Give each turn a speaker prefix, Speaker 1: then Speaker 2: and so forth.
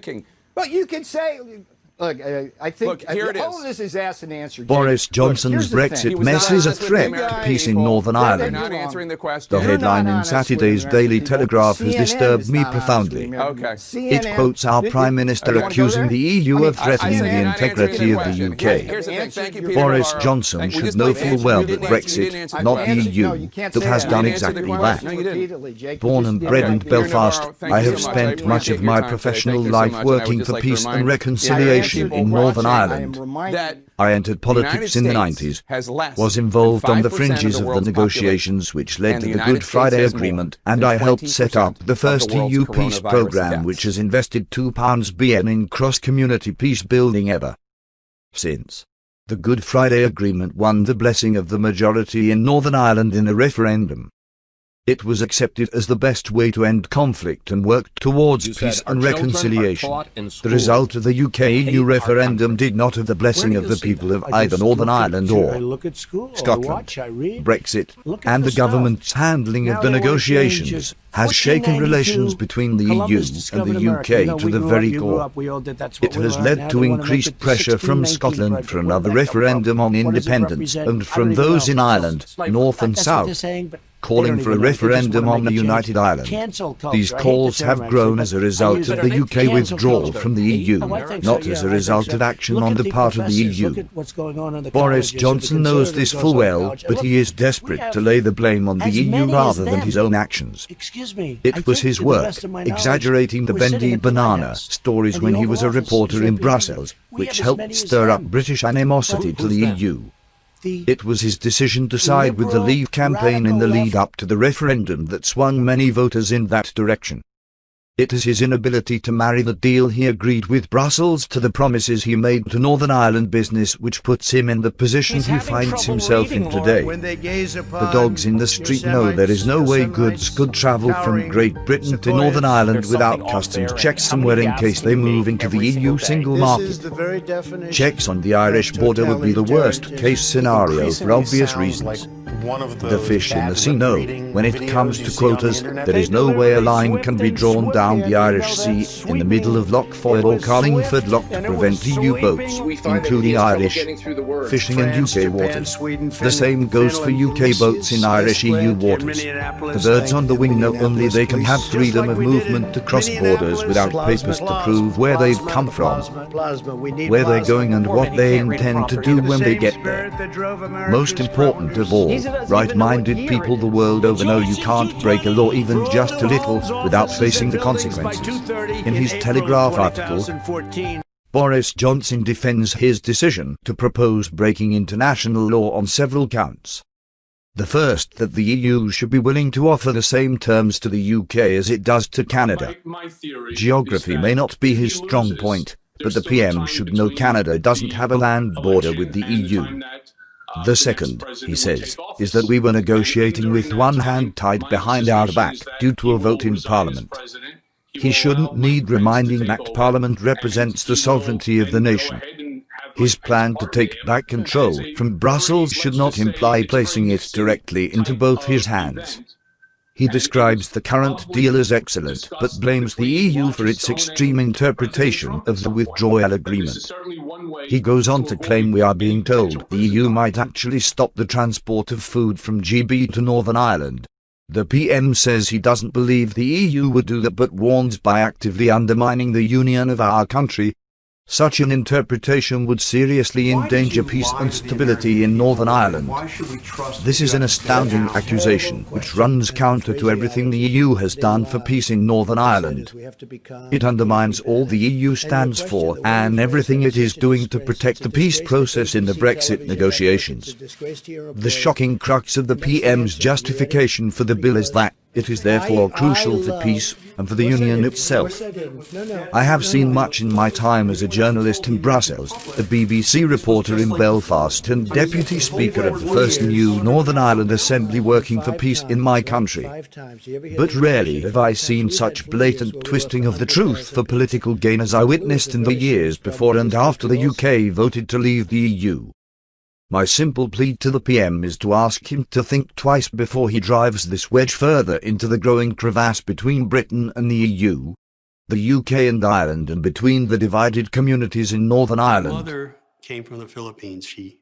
Speaker 1: thinking.
Speaker 2: Well, you could say, look, I think
Speaker 1: here it
Speaker 2: all
Speaker 1: is.
Speaker 2: of this is asked and answered.
Speaker 3: Boris Johnson's Brexit mess is a threat to peace in Northern Ireland.
Speaker 1: Not answering the question.
Speaker 3: The headline in Saturday's Daily Telegraph has disturbed me profoundly.
Speaker 1: Okay.
Speaker 3: It quotes our Prime Minister accusing the EU of threatening the integrity of the
Speaker 1: Here's the
Speaker 3: UK.
Speaker 1: thing. Thank you, Peter
Speaker 3: Boris
Speaker 1: Navarro.
Speaker 3: Johnson should know full well that Brexit, not the EU, that has done exactly that. Born and bred in Belfast, I have spent much of my professional life working for peace and reconciliation in Northern Ireland. I entered politics in the 90s, was involved on the fringes of the negotiations which led to the Good Friday Agreement, and I helped set up the first EU peace programme which has invested £2 billion in cross-community peace building ever since. The Good Friday Agreement won the blessing of the majority in Northern Ireland in a referendum. It was accepted as the best way to end conflict and work towards peace and reconciliation. The result of the UK-EU referendum did not have the blessing of the people of either Northern Ireland or Scotland. Brexit, and the government's handling of the negotiations, has shaken relations between the EU and the UK to the very core. It has led to increased pressure from Scotland for another referendum on independence, and from those in Ireland, North and South, calling for a referendum on the United Ireland. These calls have grown as a result of the UK withdrawal from the EU, not as a result of action on the part of the EU. Boris Johnson knows this full well, but he is desperate to lay the blame on the EU rather than his own actions. It was his work, exaggerating the bendy banana stories when he was a reporter in Brussels, which helped stir up British animosity to the EU. It was his decision to side with the Leave campaign in the lead-up to the referendum that swung many voters in that direction. It is his inability to marry the deal he agreed with Brussels to the promises he made to Northern Ireland business which puts him in the position he finds himself in today. The dogs in the street know there is no way goods could travel from Great Britain to Northern Ireland without customs checks somewhere in case they move into the EU single market. Checks on the Irish border would be the worst-case scenario for obvious reasons. The fish in the sea know, when it comes to quotas, there is no way a line can be drawn down the Irish Sea in the middle of Lough Foyle or Carlingford Lough to prevent EU boats, including Irish, fishing in UK waters. The same goes for UK boats in Irish EU waters. The birds on the wing know only they can have freedom of movement across borders without papers to prove where they've come from, where they're going and what they intend to do when they get there. Most important of all, right-minded people the world over know you can't break a law even just a little without facing the consequences. In his Telegraph article, Boris Johnson defends his decision to propose breaking international law on several counts. The first, that the EU should be willing to offer the same terms to the UK as it does to Canada. Geography may not be his strong point, but the PM should know Canada doesn't have a land border with the EU. The second, he says, is that we were negotiating with one hand tied behind our back due to a vote in Parliament. He shouldn't need reminding that Parliament represents the sovereignty of the nation. His plan to take back control from Brussels should not imply placing it directly into both his hands. He describes the current deal as excellent, but blames the EU for its extreme interpretation of the withdrawal agreement. He goes on to claim we are being told the EU might actually stop the transport of food from GB to Northern Ireland. The PM says he doesn't believe the EU would do that, but warns by actively undermining the union of our country. Such an interpretation would seriously endanger peace and stability in Northern Ireland. This is an astounding accusation which runs counter to everything the EU has done for peace in Northern Ireland. It undermines all the EU stands for and everything it is doing to protect the peace process in the Brexit negotiations. The shocking crux of the PM's justification for the bill is that it is therefore crucial for peace and for the Union itself. I have seen much in my time as a journalist in Brussels, a BBC reporter in Belfast and Deputy Speaker of the first new Northern Ireland Assembly working for peace in my country. But rarely have I seen such blatant twisting of the truth for political gain as I witnessed in the years before and after the UK voted to leave the EU. My simple plea to the PM is to ask him to think twice before he drives this wedge further into the growing crevasse between Britain and the EU. the UK and Ireland, and between the divided communities in Northern
Speaker 1: My
Speaker 3: Ireland.
Speaker 1: mother came from the Philippines. She